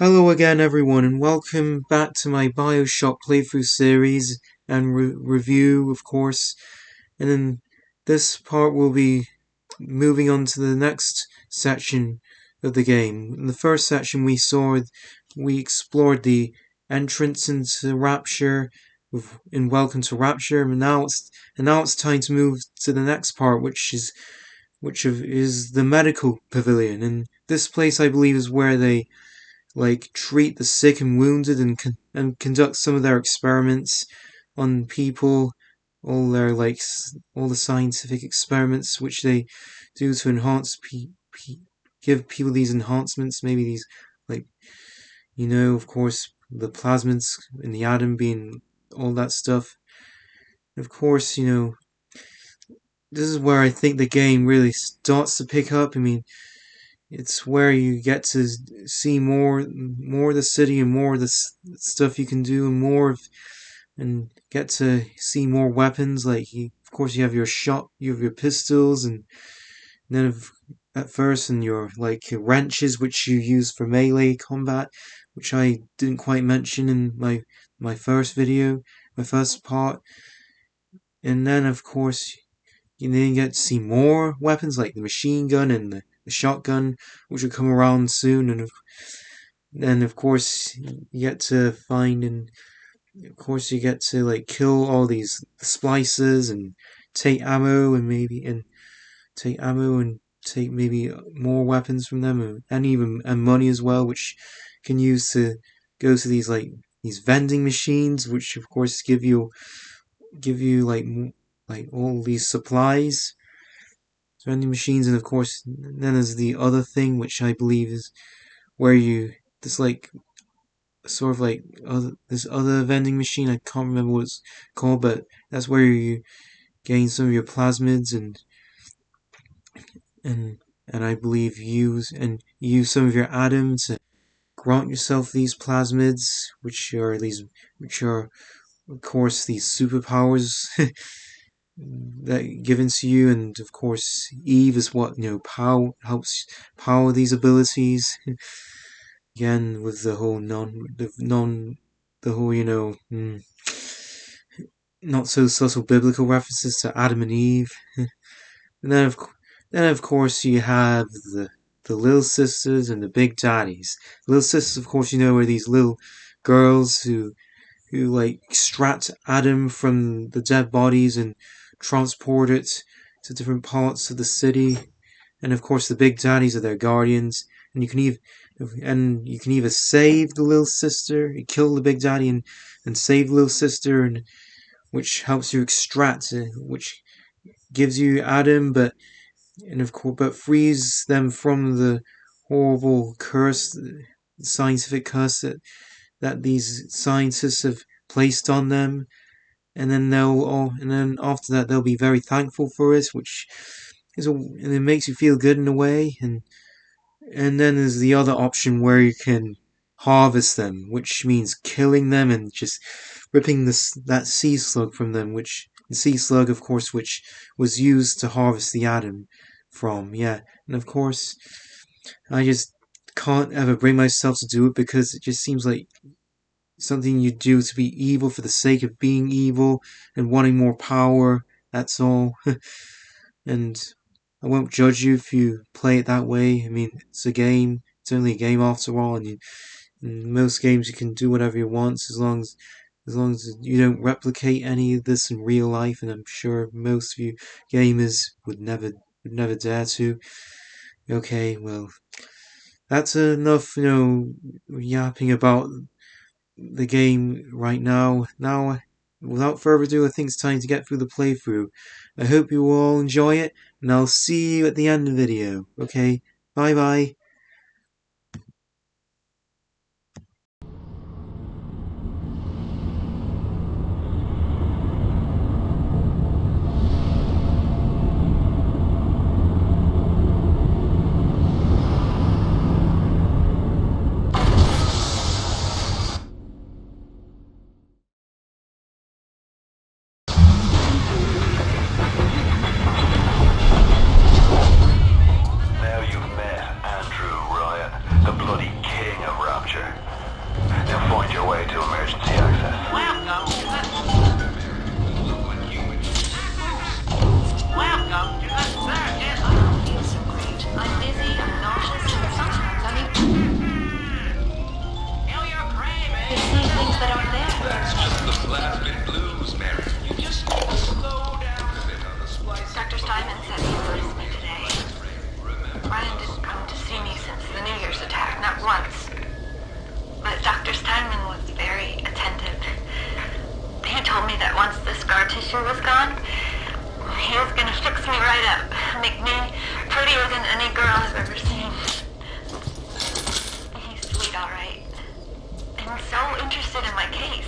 Hello again, everyone, and welcome back to my BioShock playthrough series and review, of course. And in this part, we'll be moving on to the next section of the game. In the first section, we explored the entrance into Rapture, in Welcome to Rapture, and now it's time to move to the next part, which is the medical pavilion. And this place, I believe, is where they treat the sick and wounded and conduct some of their experiments on people, all the scientific experiments which they do to enhance give people these enhancements, maybe these, like, of course, the plasmids in the atom being all that stuff. Of course, this is where I think the game really starts to pick up. I mean, it's where you get to see more of the city and more of the stuff you can do, and get to see more weapons. Of course, you have your pistols, and then at first, and your wrenches, which you use for melee combat, which I didn't quite mention in my first video, my first part. And then, of course, you then get to see more weapons like the machine gun and the shotgun, which will come around soon. And then, of course, you get to find, and of course, you get to kill all these splicers and take ammo and take maybe more weapons from them, and even money as well, which can use to go to these vending machines, which of course give you all these supplies, vending machines. And of course, then there's the other thing, which I believe is where this this other vending machine. I can't remember what it's called, but that's where you gain some of your plasmids and I believe use some of your atoms to grant yourself these plasmids, which are of course these superpowers that given to you. And of course, Eve is what helps power these abilities. Again, with the whole not so subtle biblical references to Adam and Eve. And then of course you have the little sisters and the big daddies. Little sisters, of course, are these little girls who extract Adam from the dead bodies and transport it to different parts of the city. And of course, the big daddies are their guardians, and you can either save the little sister, you kill the big daddy and save the little sister, and which helps you extract, which gives you Adam, but frees them from the horrible curse, scientific curse that these scientists have placed on them. And then after that they'll be very thankful for it, and it makes you feel good in a way. And then there's the other option where you can harvest them, which means killing them and just ripping that sea slug from them, which the sea slug, of course, which was used to harvest the atom from. Yeah, and of course, I just can't ever bring myself to do it, because it just seems like something you do to be evil for the sake of being evil and wanting more power. That's all. And I won't judge you if you play it that way. I mean, it's a game. It's only a game after all, and in most games you can do whatever you want, as long as you don't replicate any of this in real life. And I'm sure most of you gamers would never dare to. Okay, well, that's enough, yapping about the game right now. Now, without further ado, I think it's time to get through the playthrough. I hope you all enjoy it, and I'll see you at the end of the video. Okay, bye bye. Now you've met Andrew. motivation was gone, he was gonna fix me right up. Make me prettier than any girl I've ever seen. He's sweet, alright. And so interested in my case.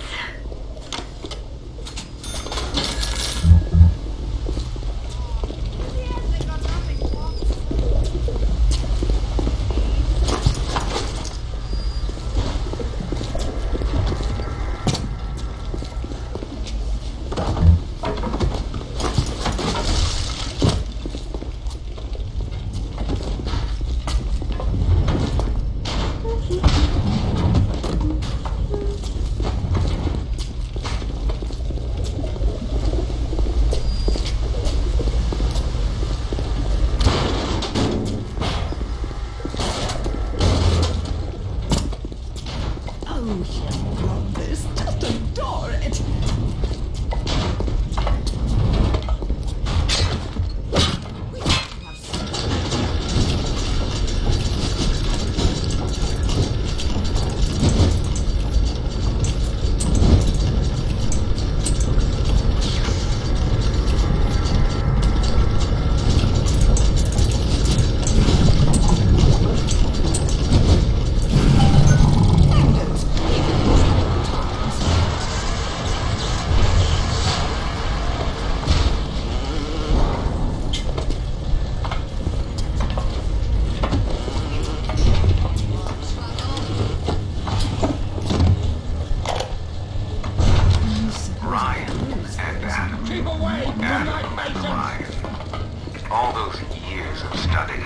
All those years of study.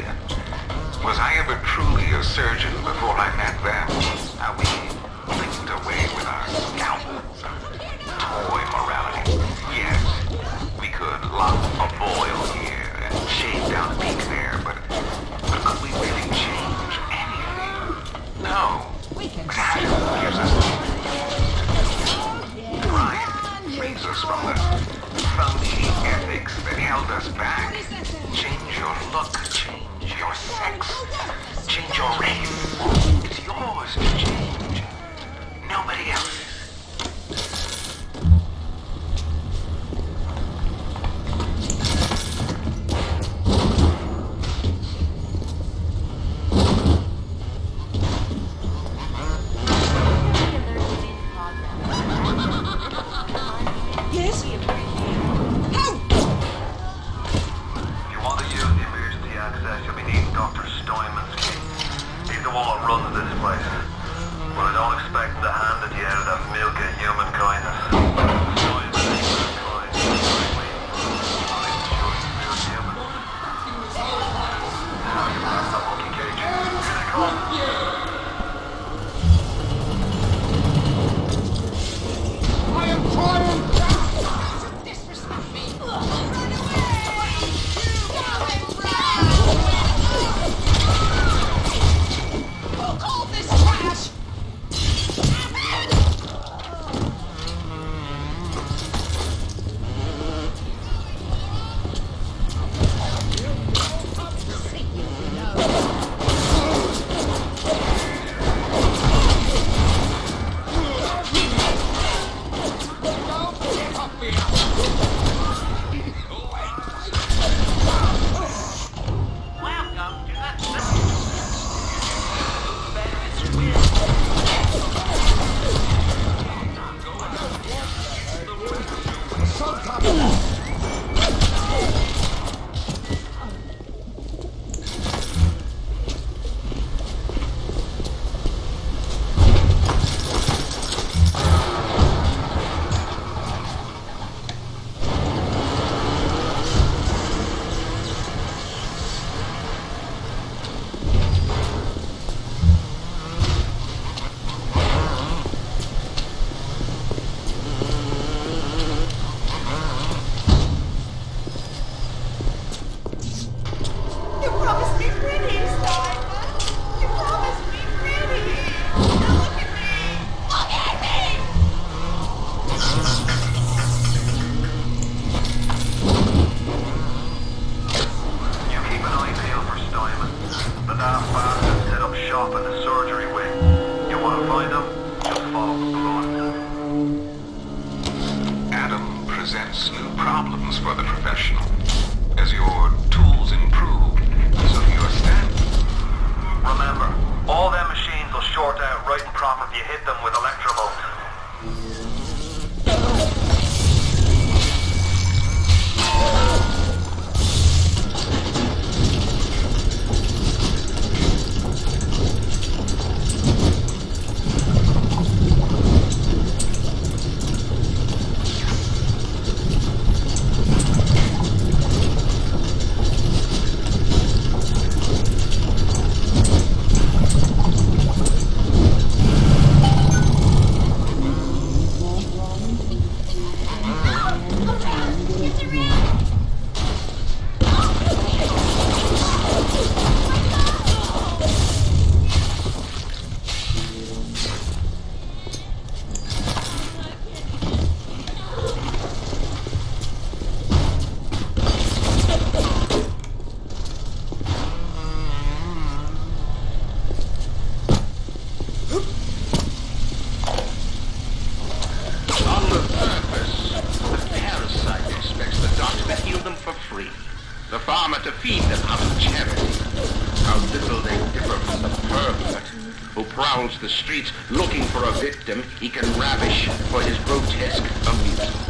Was I ever truly a surgeon before I met them? How we linked away with our scalpels and toy morality. Yes, we could lock a boil here and shave down a peak there, but could we really change anything? No. But Adam gives us Brian frees us from the phony ethics that held us back. Change your look, change your sex, change your race. It's yours to change. Nobody else's. Presents new prowls the streets looking for a victim he can ravish for his grotesque amusement.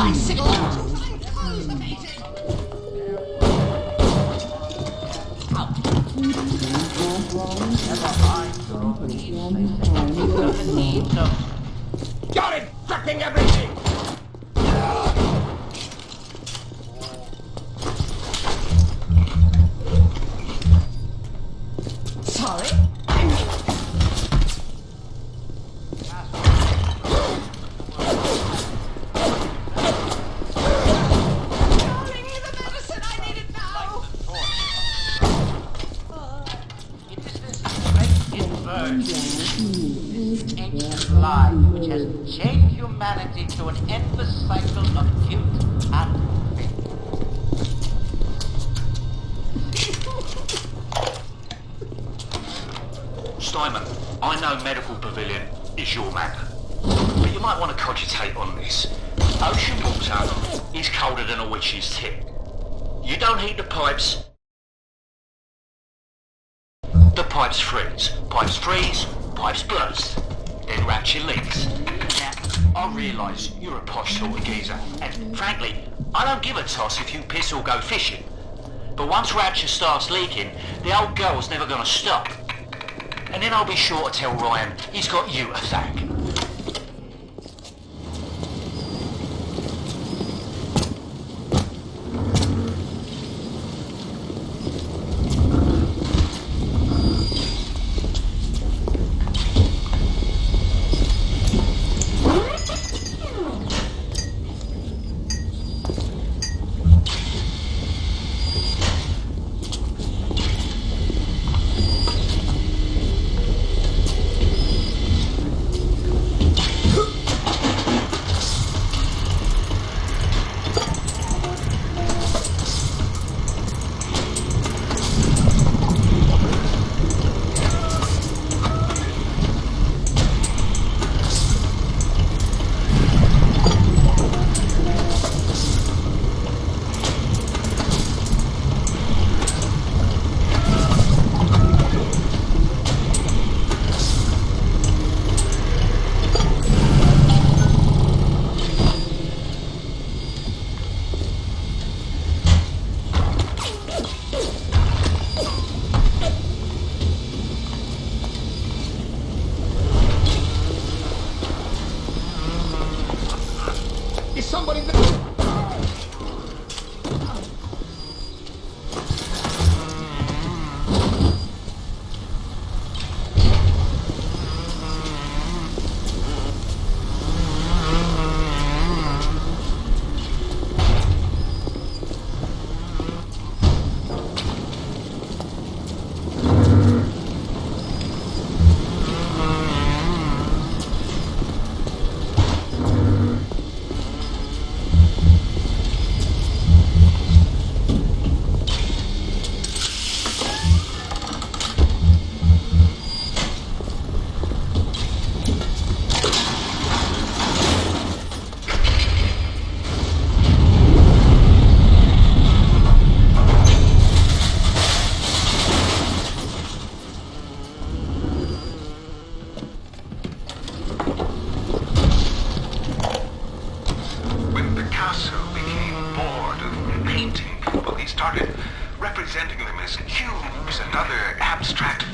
bicycle. You're infecting everything! Sorry. Which has chained humanity to an endless cycle of guilt and pain. Simon, I know Medical Pavilion is your man, but you might want to cogitate on this. Ocean water is colder than a witch's tip. You don't heat the pipes, the pipes freeze. Pipes freeze, pipes burst. Then ratchet leaks. Now, I realise you're a posh sort of geezer, and frankly, I don't give a toss if you piss or go fishing. But once ratchet starts leaking, the old girl's never gonna stop. And then I'll be sure to tell Ryan he's got you to thank.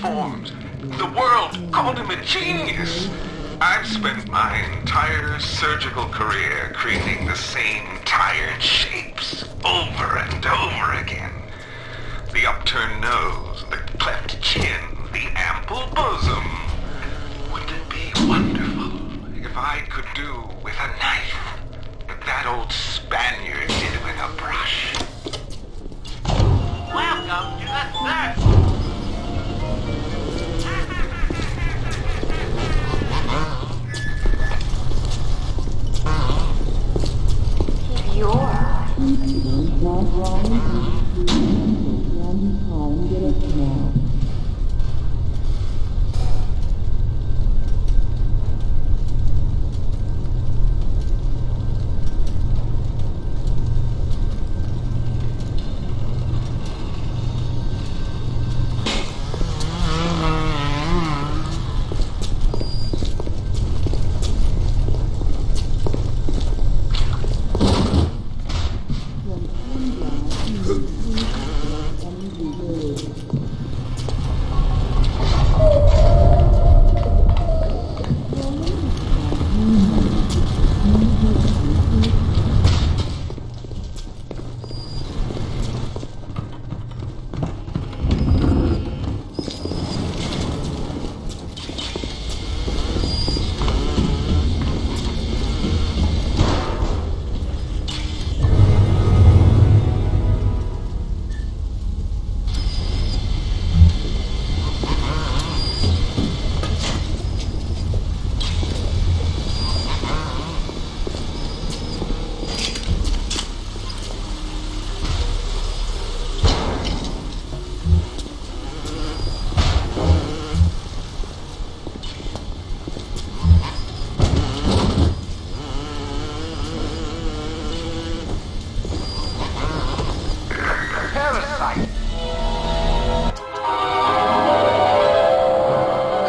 forms. The world called him a genius. I've spent my entire surgical career creating the same tired shapes over and over again. The upturned nose, the cleft chin, the ample bosom. Wouldn't it be wonderful if I could do with a knife what that old Spaniard did with a brush? Welcome to the third.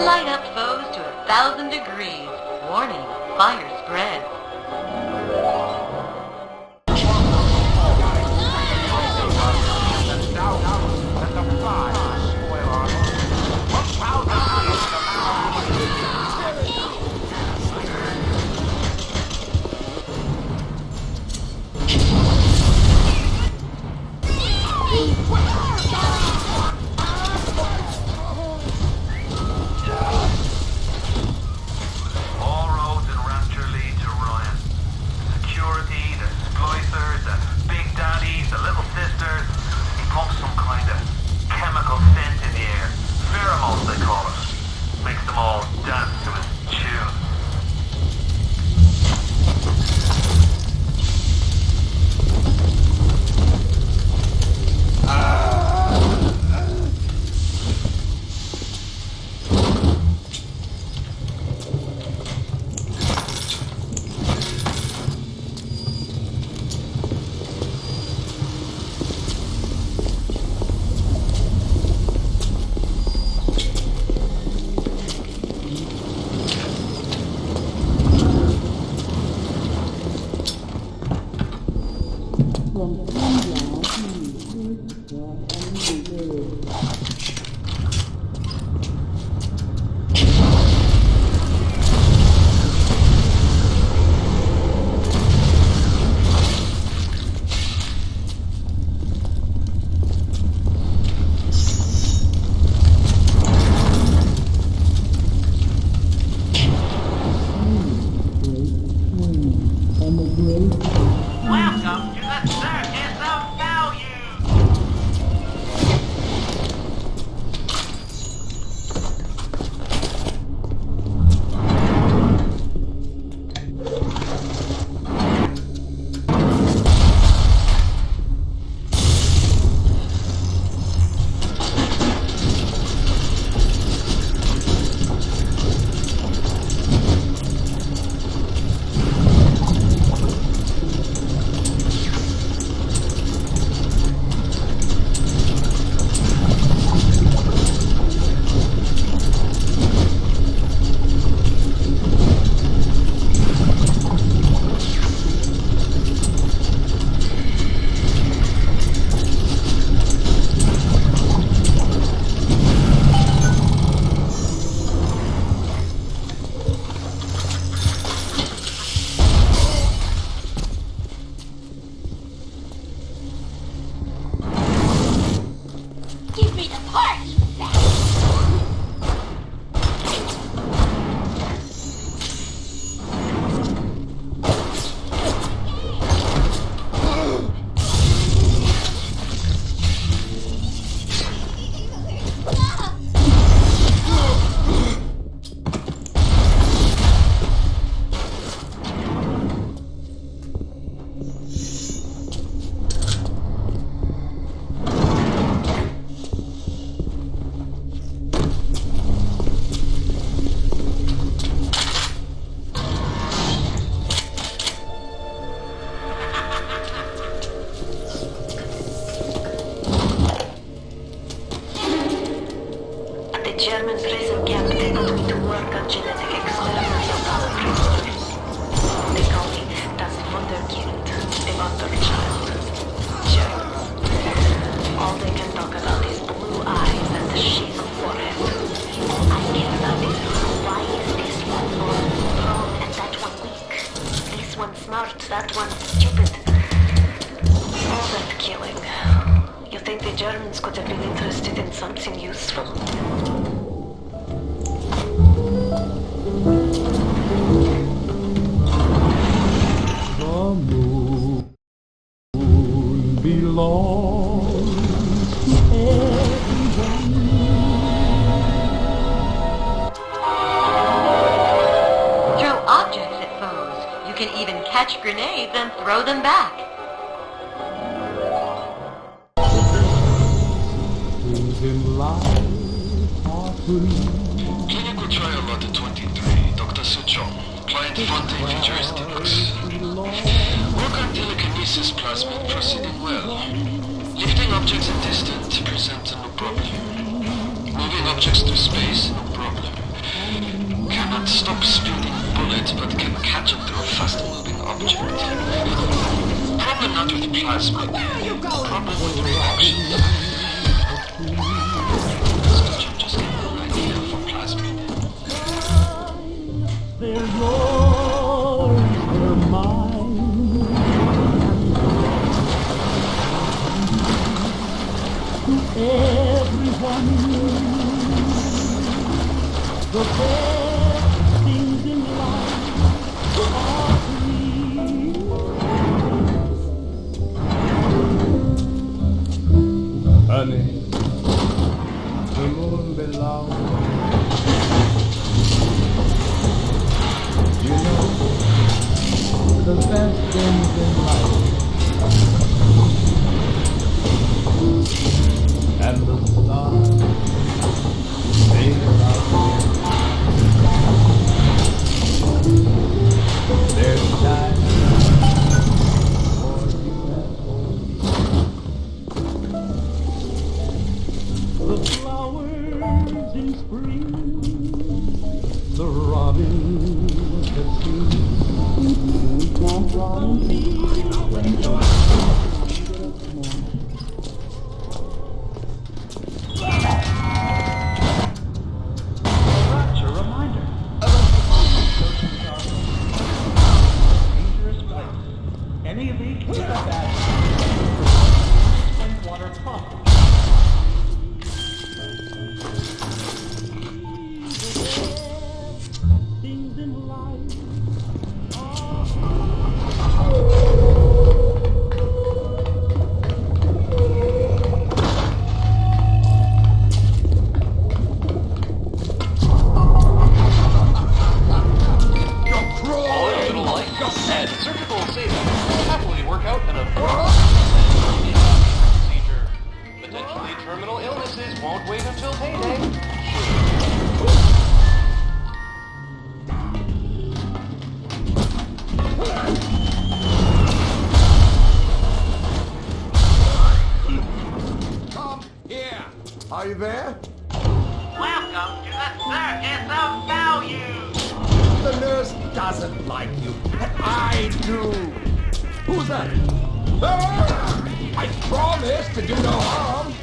Light up foes to 1,000 degrees. Warning, fire spread. All roads in Rapture lead to Ryan. Security, the splicers, the big daddies, the little sisters. He pumps some kind of chemical scent in the air. Pheromones, they call it. Makes them all dance to his tune. Welcome to the Circus of Value! Give me the part, you fat. The German prison camp, they put me to work on genetic experiments on other prisoners. They call me das Wunderkind, the Wonder Child. Germans. killing. You think the Germans could have been interested in something useful? The moon belongs to everyone. Throw objects at foes. You can even catch grenades and throw them back. Things in life are free. Clinical trial lot 23, Dr. Suchong. Client Fontaine Futuristics. Work on telekinesis plasmid proceeding well. Lifting objects at distance presents no problem. Moving objects through space, no problem. Cannot stop speeding bullet, but can catch up through a fast-moving object. Problem not with plasmid. Problem with reactions. Just get an idea for plasmid. They're yours, they're mine. To everyone, the best things in life are free. Honey, the moon belongs. You know, the best things in life, and the stars, they love you. They're shining for you and for me. The flowers in spring, the robins that sing. That's a reminder. Dangerous place. Any leak is a bad thing. Water pump. Things in life Surgical savings happily work out in a procedure. Potentially terminal illnesses won't wait until payday. Come here. Are you there? Welcome to the Circus of Value. The nurse doesn't like you, and I do. Who's that? Ah! I promise to do no harm.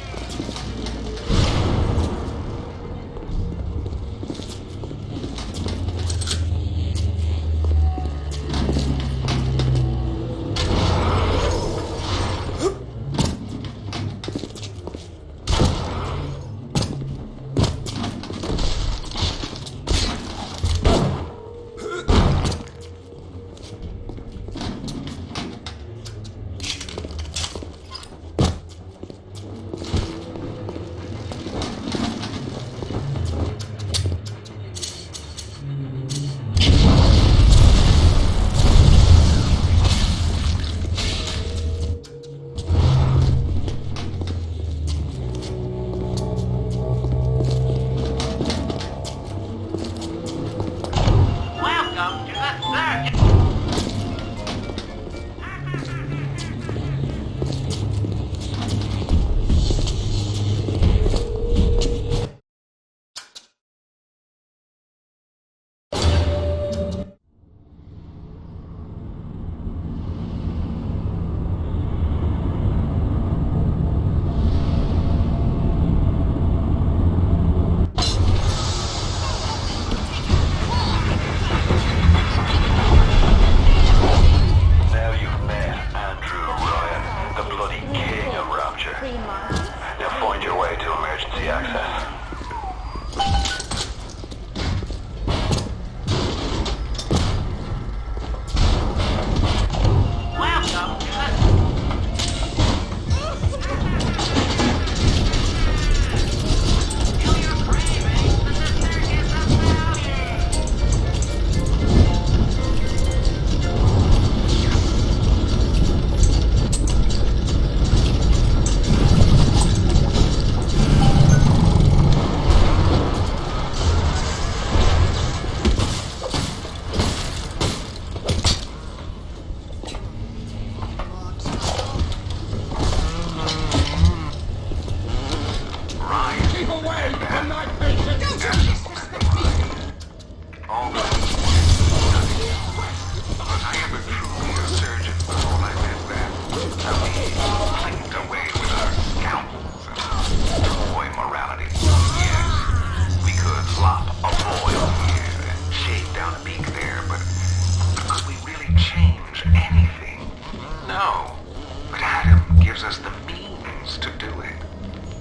gives us the means to do it.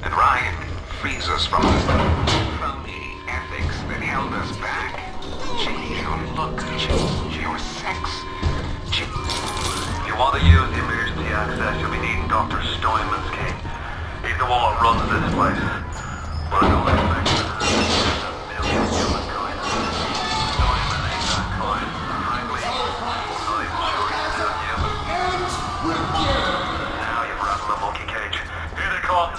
And Ryan frees us from the ethics that held us back. Change your look, change your sex. If you want to use the emergency access, you'll be needing Dr. Steinman's key. He's the one that runs this place. But I don't expect there's a million humankind. Steinman ain't that kind. Frankly, I'm not even sure he's that human. Now you've rattled the monkey cage. Here they come.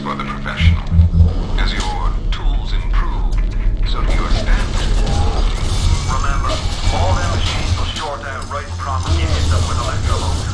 For the professional. As your tools improve, so do your standards. Remember, all them machines will short out right and proper you hit them with electromotors.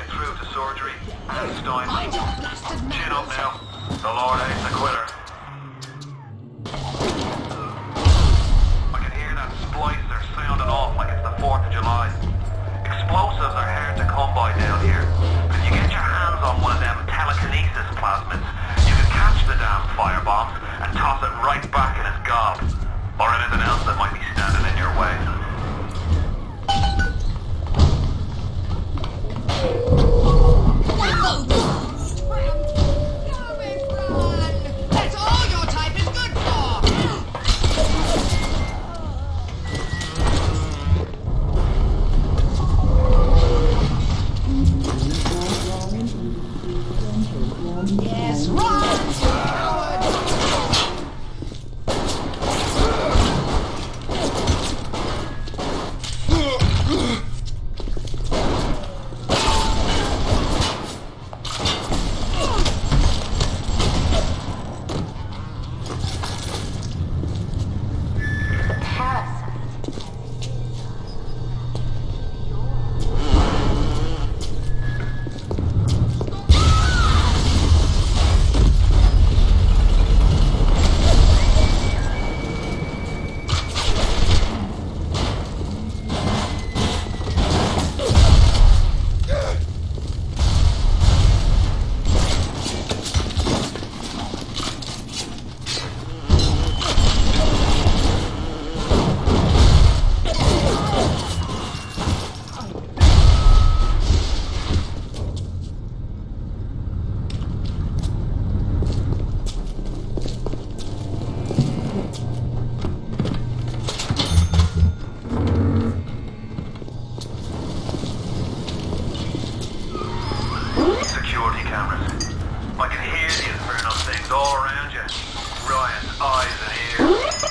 get through to surgery and Steinman. Chin up now. The Lord hates a quitter. I can hear that splicer sounding off like it's the 4th of July. Explosives are hard to come by down here. If you get your hands on one of them telekinesis plasmids, you can catch the damn firebombs and toss it right back in its gob. Or anything else that might be standing in your way. That's all your type is good for! Yes, run, coward! Security cameras. I can hear the infernal things all around you. Ryan's eyes and ears.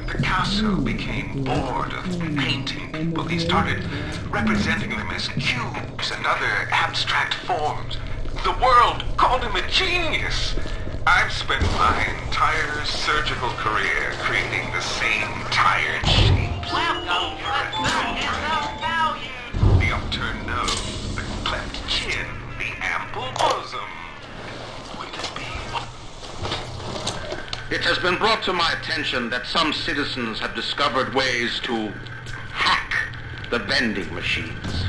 Picasso became bored of painting people. He started representing them as cubes and other abstract forms. The world called him a genius. I've spent my entire surgical career creating the same tired shapes. Welcome to the Circus of Value. The upturned nose, the cleft chin, the ample bosom. Will it be? It has been brought to my attention that some citizens have discovered ways to hack the vending machines.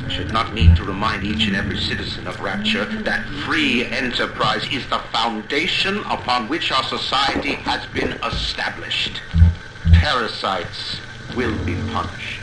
I should not need to remind each and every citizen of Rapture that free enterprise is the foundation upon which our society has been established. Parasites will be punished.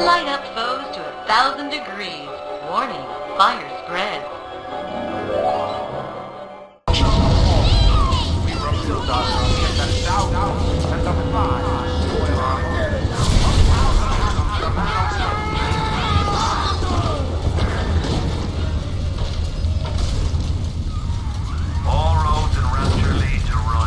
Light up foes to 1,000 degrees. Warning, fire spread. All roads in Rapture lead to Ryan.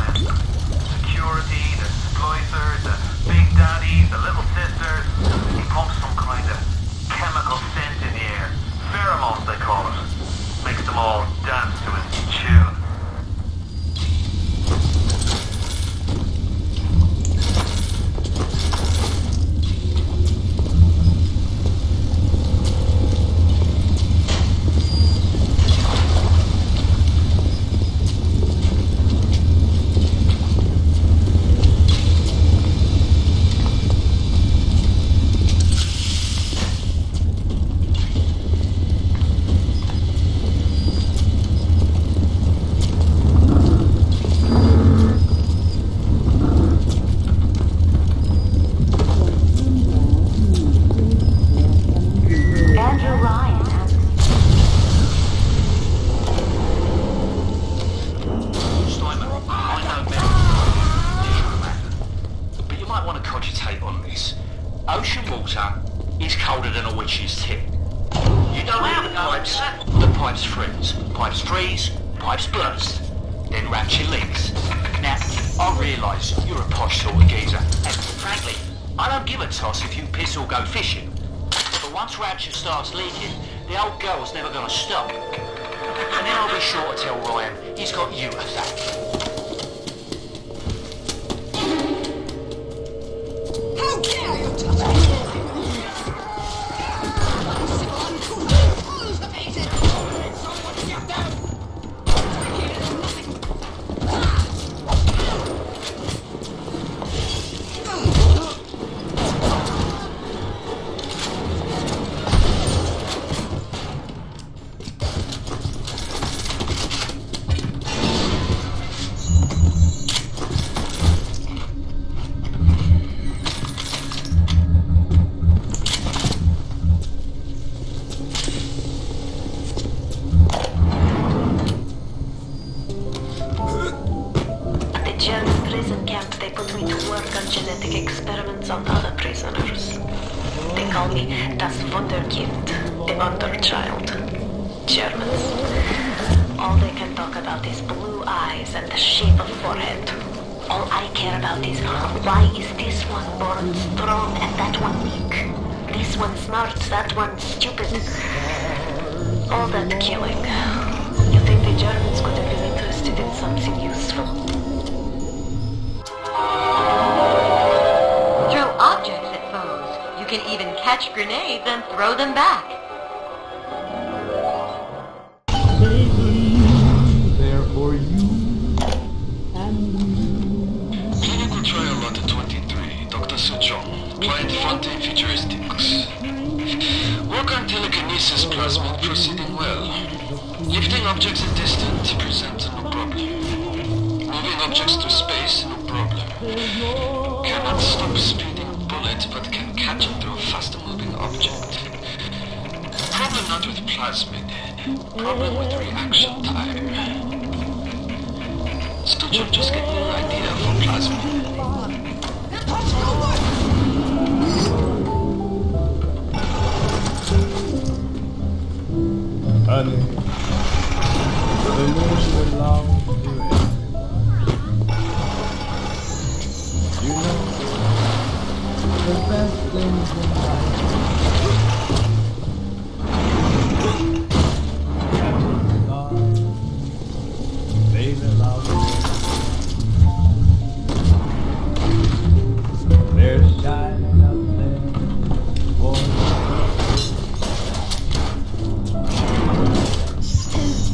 Ocean water is colder than a witch's tit. You don't hear the pipes freeze. Pipes freeze, pipes burst. Then Rapture leaks. Now, I realise you're a posh sort of geezer, and frankly, I don't give a toss if you piss or go fishing. But once Rapture starts leaking, the old girl's never gonna stop. And then I'll be sure to tell Ryan he's got you to thank. How dare you touch me? Someone get them! Genetic experiments on other prisoners. They call me das Wunderkind, the Wonder Child. Germans. All they can talk about is blue eyes and the shape of forehead. All I care about is why is this one born strong and that one weak? This one smart, that one stupid. All that killing. You think the Germans could have been interested in something useful? Objects at foes. You can even catch grenades and throw them back. There for you and me. Clinical trial lot 23, Dr. Sejong. Client Fontaine Futuristics. Work on telekinesis plasmid proceeding well. Lifting objects at distance presents no problem. Moving objects to space, no problem. Cannot stop speeding a bullet, but can catch it through a faster moving object. Problem not with plasmid, problem with reaction time. Still just getting an idea for plasmid. Honey, the moon belongs to it. You know, the best things in life have gone. Baby, love me. They're shining up there for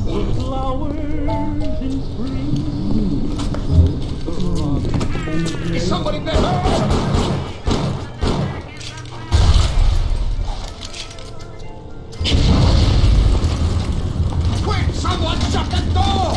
the flowers in spring. Is somebody there? Quick, someone shut the door!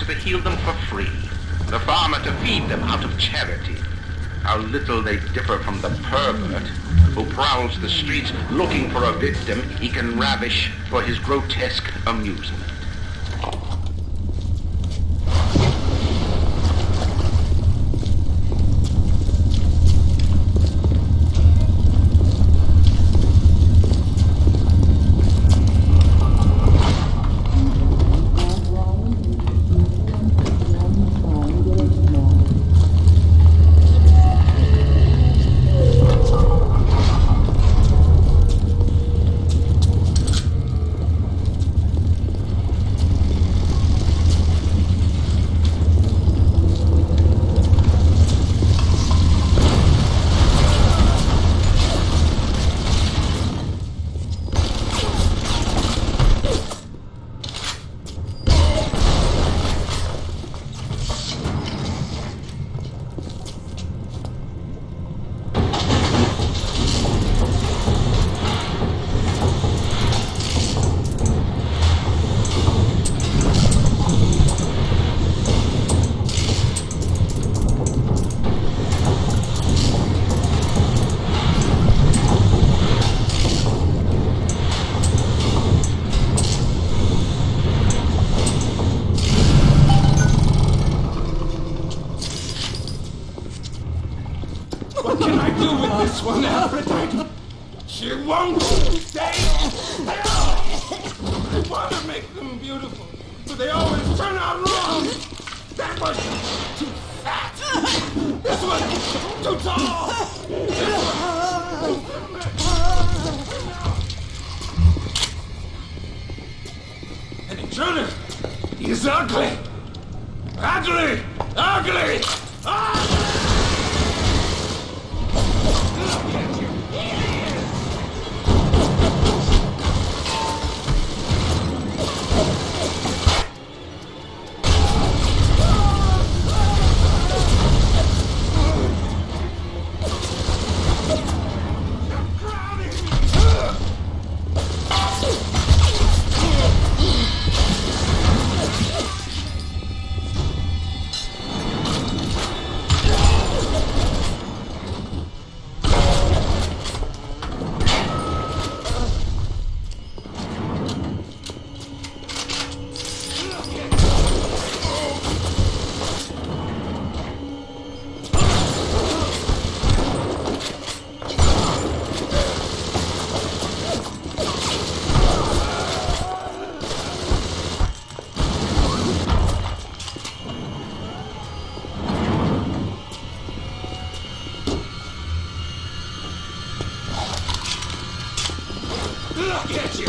to heal them for free, the farmer to feed them out of charity. How little they differ from the pervert who prowls the streets looking for a victim he can ravish for his grotesque amusement. What can I do with this one, Aphrodite? She won't stay still. I want to make them beautiful, but they always turn out wrong. That was too fat. This one too tall. An intruder. He's ugly. Ugly. Ugly. Ugly. Look at you!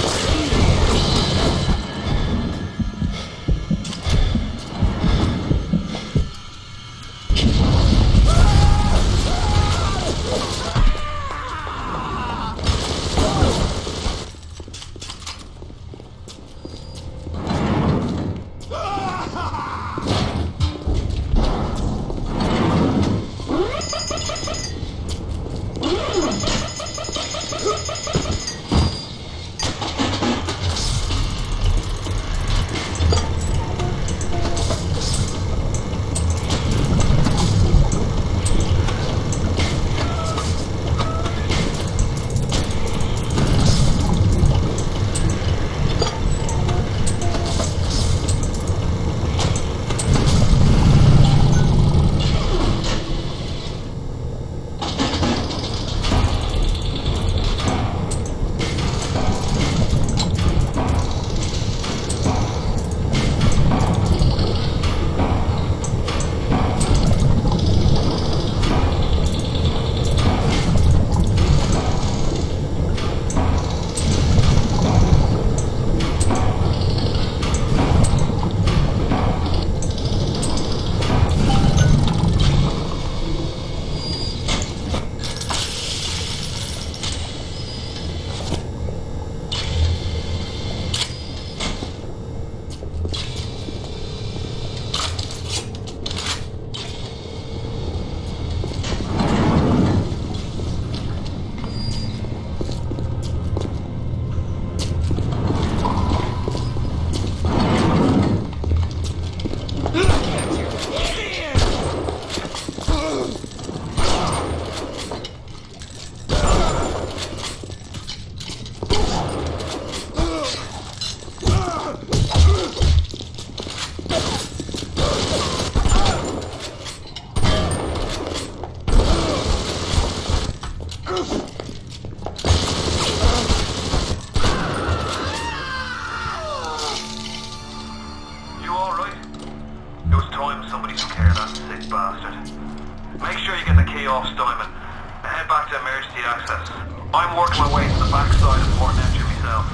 get the key off Steinman and head back to emergency access. I'm working my way to the backside of Port Neptune myself.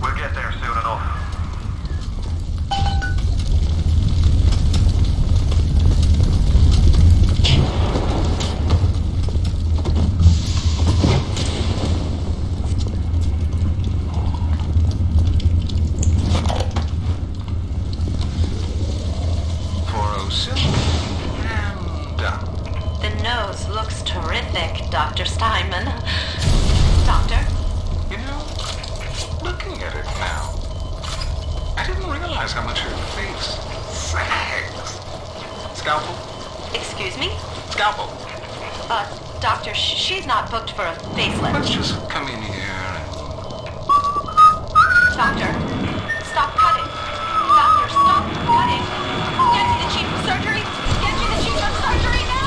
We'll get there soon enough. The nose looks terrific, Dr. Steinman. Doctor? You know, looking at it now, I didn't realize how much her face sags. Scalpel? Excuse me? Scalpel. Doctor, she's not booked for a facelift. Let's just come in here and... Doctor, stop cutting. Doctor, stop cutting. Get to the chief of surgery. Get to the chief of surgery now!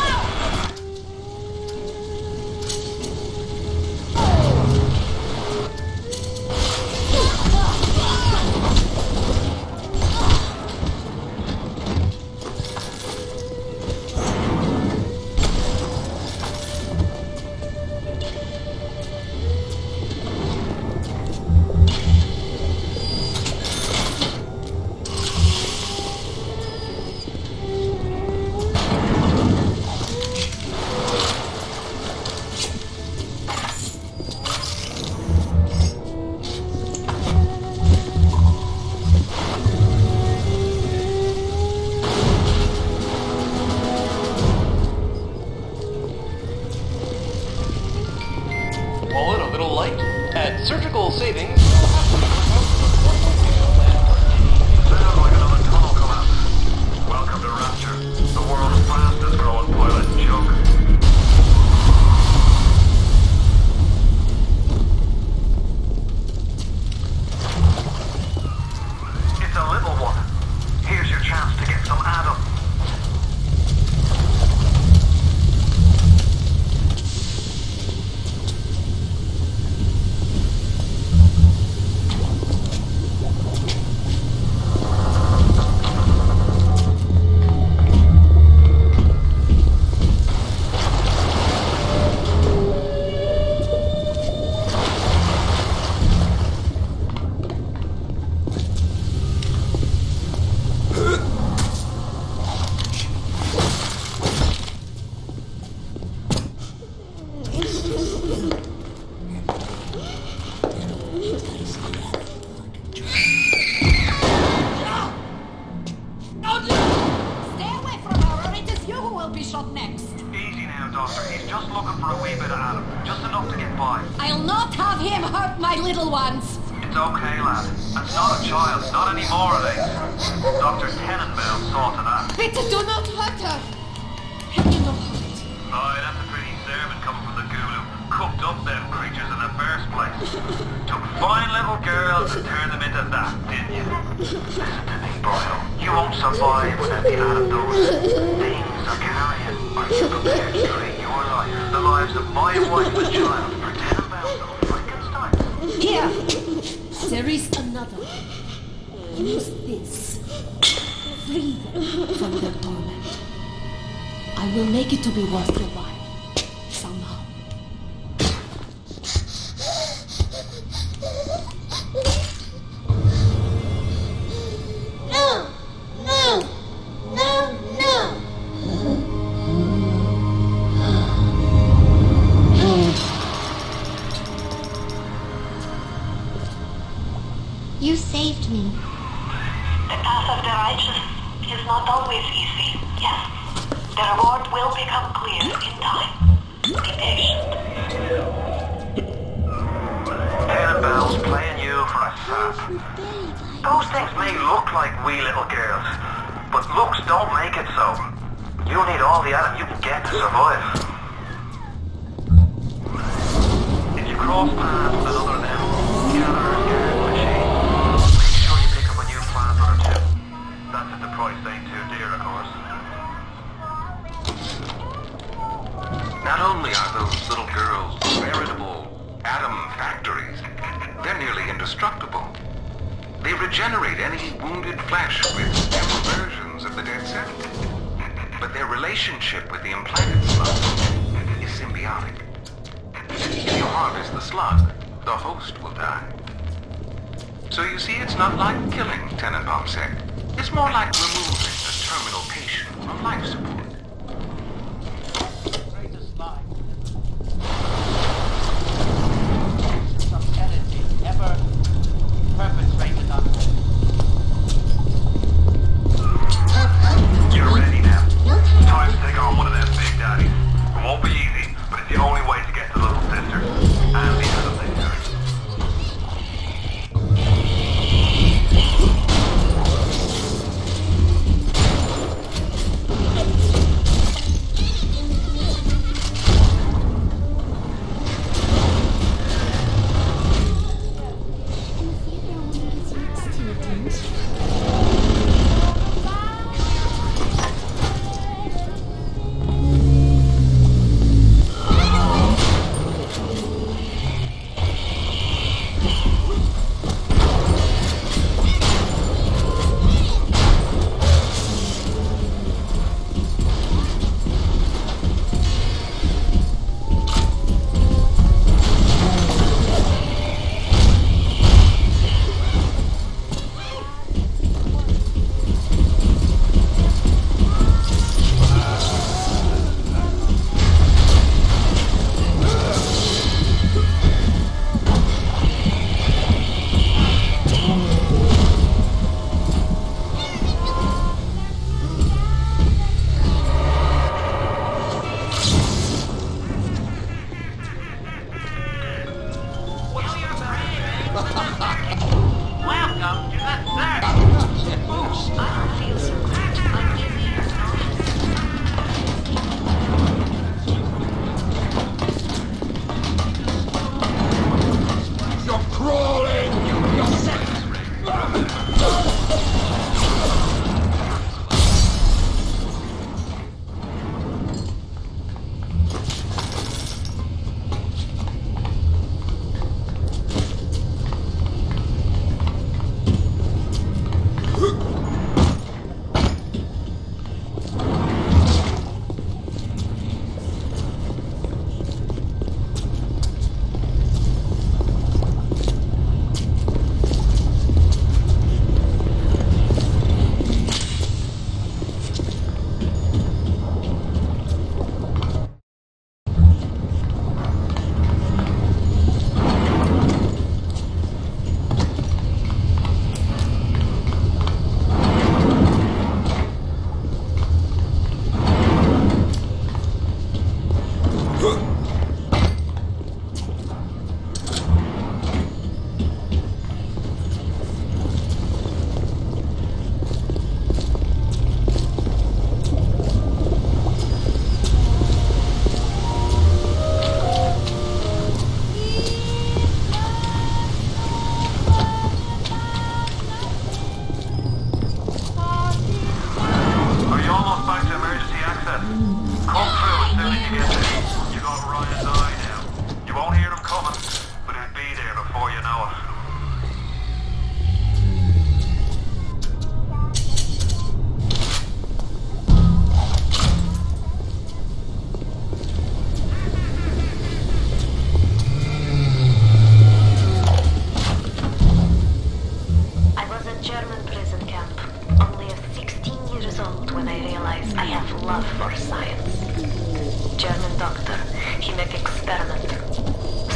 Surgical savings. Sounds like another tunnel collapse. Welcome to Rapture, the world's fastest growing pilot joke. It's a little one. Here's your chance to get some Adam. I'll not have him hurt my little ones. It's okay, lad. That's not a child. Not anymore, are they? Dr. Tenenbaum saw to that. Bitte do not hurt her. Have you no heart? Aye, that's a pretty sermon coming from the ghoul who cooked up them creatures in the first place. Took fine little girls and turned them into that, didn't you? Listen to me, boyo. You won't survive without the out of those things are carrying. Are you prepared to trade your life, the lives of my wife and child, for Tenenbaum's little Frankenstein? Here. There is another. Use this. Free them from their torment. I will make it to be worth your while. Somehow. No! No! No! No! You saved me. The path of the righteous is not always easy, yes. The reward will become clear in time. Be patient. Tenenbaum's playing you for a sap. Those things may look like wee little girls, but looks don't make it so. You need all the Adam you can get to survive. If you cross paths with another of them, gather machine. Make sure you pick up a new plant or two. That's if the price ain't too dear, of course. Not only are those little girls veritable atom factories, they're nearly indestructible. They regenerate any wounded flesh with different versions of the dead cell. But their relationship with the implanted slug is symbiotic. If you harvest the slug, the host will die. So you see, it's not like killing, Tenenbaum said. It's more like removing a terminal patient from life support. Greatest line of editing ever perpetrated on me. You're ready now. Time to take on one of them big daddies. It won't be easy, but it's the only way to get to little sister and the other lizards. Welcome to the third boost. I feel so glad to find you here. You're crawling! You're sick!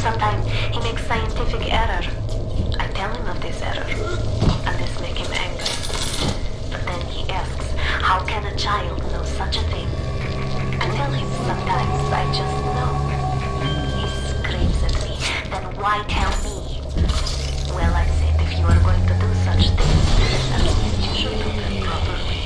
Sometimes he makes scientific error. I tell him of this error, and this makes him angry. But then he asks, how can a child know such a thing? I tell him sometimes I just know. He screams at me, then why tell me? Well, I said, if you are going to do such things, at least you should do them properly.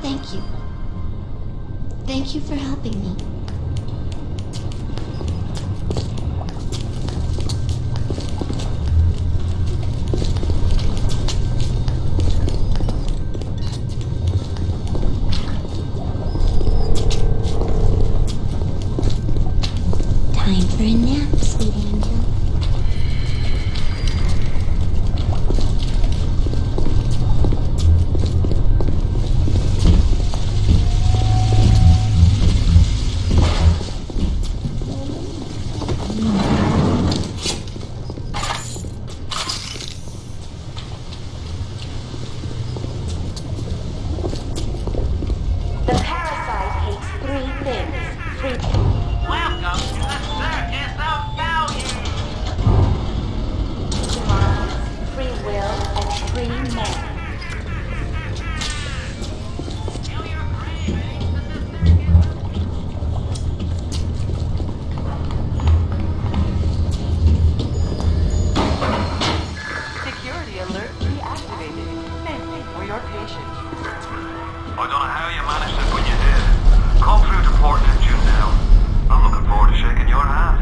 Thank you. Thank you for helping me. Time for a nap, sweet angel. The parasite hates three things. Welcome to the circus of value. Mind, free will, and free men. Security alert deactivated. Thank you for your patience. I don't know how you managed it, but you did. Come through to Port Neptune now. I'm looking forward to shaking your hand.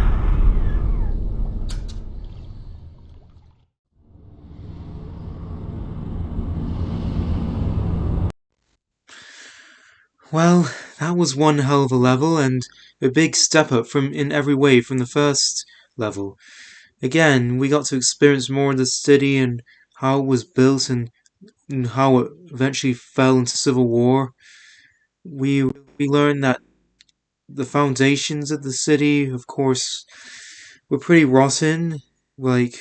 Well, that was one hell of a level and a big step up from in every way from the first level. Again, we got to experience more of the city and how it was built and how it eventually fell into civil war. We learned that the foundations of the city, of course, were pretty rotten. Like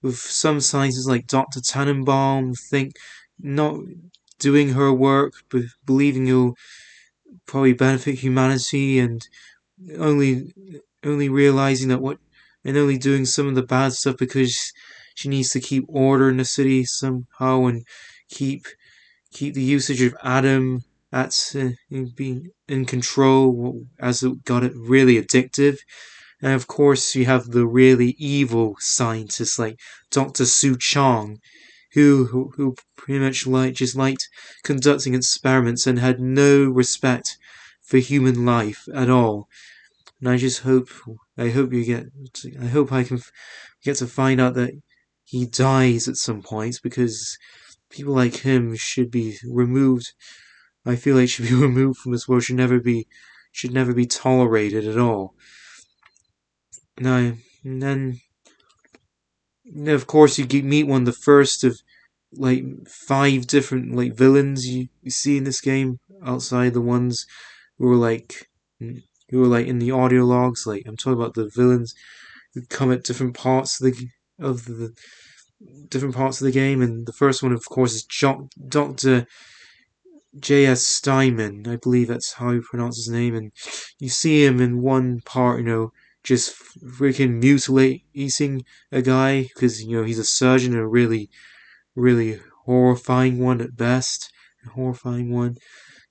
with some scientists like Dr. Tannenbaum think not doing her work, but believing it'll probably benefit humanity, and only only realizing that what and only doing some of the bad stuff because she needs to keep order in the city somehow and keep keep the usage of Adam at being in control, as it got it really addictive. And of course, you have the really evil scientists like Dr. Su Chong, who pretty much just liked conducting experiments and had no respect for human life at all. And I hope I hope I can get to find out that he dies at some point, because people like him should be removed. I feel like should be removed from this world. Should never be tolerated at all. No, and then of course you meet one of the first of like 5 different like villains you see in this game, outside the ones who were like in the audio logs. Like, I'm talking about the villains who come at different parts of the different parts of the game. And the first one, of course, is Dr. J.S. Steinman. I believe that's how you pronounce his name. And you see him in one part, just freaking mutilating a guy because, he's a surgeon, and a really, really horrifying one at best. A horrifying one.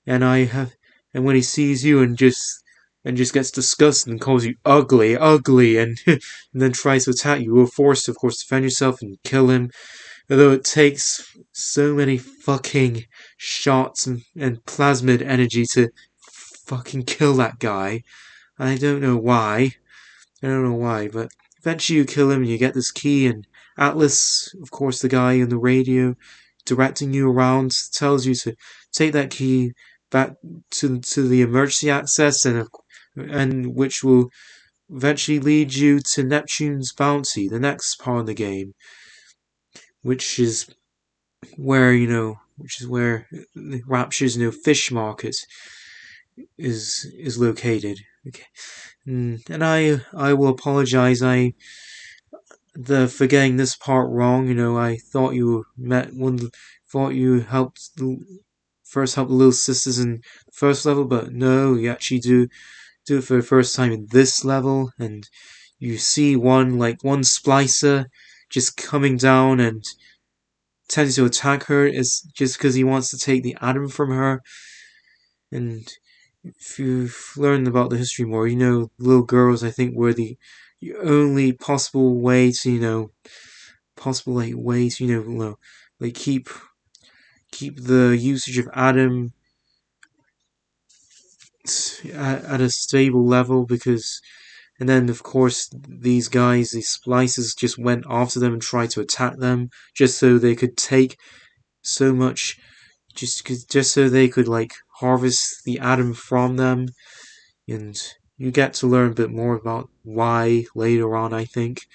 And and when he sees you and just gets disgusted and calls you ugly, ugly, and, and then tries to attack you, you're forced to, of course, defend yourself and kill him. Although it takes so many fucking shots and plasmid energy to fucking kill that guy. I don't know why. I don't know why, but eventually you kill him and you get this key, and Atlas, of course, the guy on the radio directing you around, tells you to take that key back to the emergency access, and which will eventually lead you to Neptune's Bounty, the next part of the game, which is where Rapture's fish market is located. Okay. And I will apologize. For getting this part wrong. I thought you met thought you first helped the little sisters in the first level, but no, you actually do it for the first time in this level. And you see one splicer just coming down and tending to attack her, is just because he wants to take the atom from her. And if you've learned about the history more, little girls, I think, were the only possible way to, keep the usage of Adam at a stable level. Because, and then of course these splicers, just went after them and tried to attack them, just so they could take so much, just so they could harvest the Adam from them. And you get to learn a bit more about why later on, I think.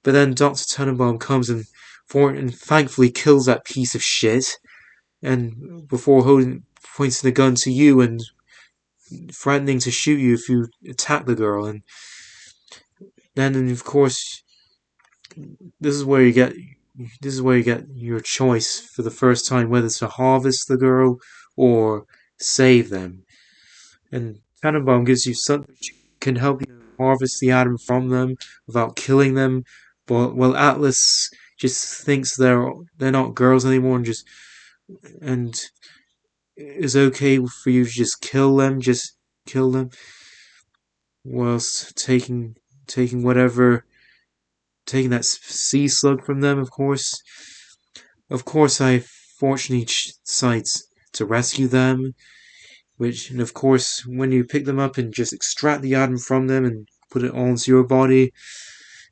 But then Dr. Tenenbaum comes and thankfully kills that piece of shit, and before pointing the gun to you and threatening to shoot you if you attack the girl. And then, of course, this is where you get your choice for the first time, whether to harvest the girl or save them. And Tannenbaum gives you something which can help you harvest the atom from them without killing them. But Atlas just thinks they're not girls anymore, and is okay for you to just kill them, whilst taking that sea slug from them. Of course, I fortunately decides to rescue them. And of course, when you pick them up and just extract the atom from them and put it onto your body,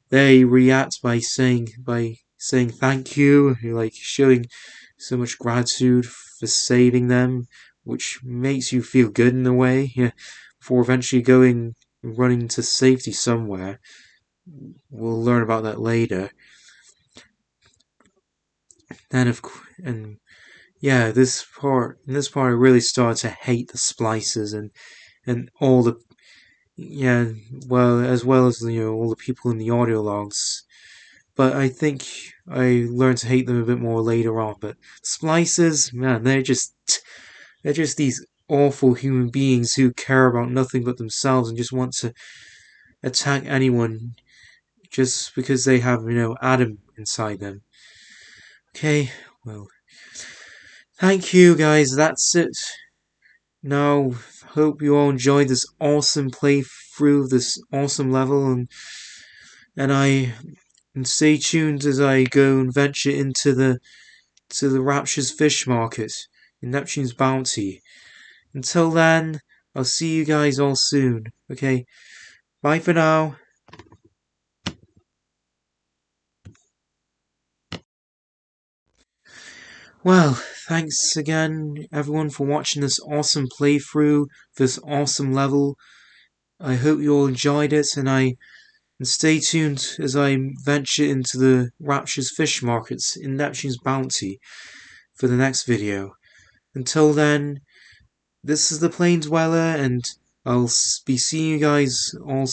they react by saying thank you. You're showing so much gratitude for saving them, which makes you feel good in a way. Yeah, before eventually running to safety somewhere. We'll learn about that later. And yeah, this part, I really started to hate the splicers and all the as well as all the people in the audio logs. But I think I learned to hate them a bit more later on. But splicers, man, they're just these awful human beings who care about nothing but themselves and just want to attack anyone just because they have Adam inside them. Okay, well, thank you guys, that's it. Now, hope you all enjoyed this awesome playthrough, this awesome level, and stay tuned as I go and venture into the Rapture's Fish Market in Neptune's Bounty. Until then, I'll see you guys all soon. Okay, bye for now. Well, thanks again, everyone, for watching this awesome playthrough, this awesome level. I hope you all enjoyed it, and stay tuned as I venture into the Rapture's Fish Markets in Neptune's Bounty for the next video. Until then, this is the Plain Dweller, and I'll be seeing you guys all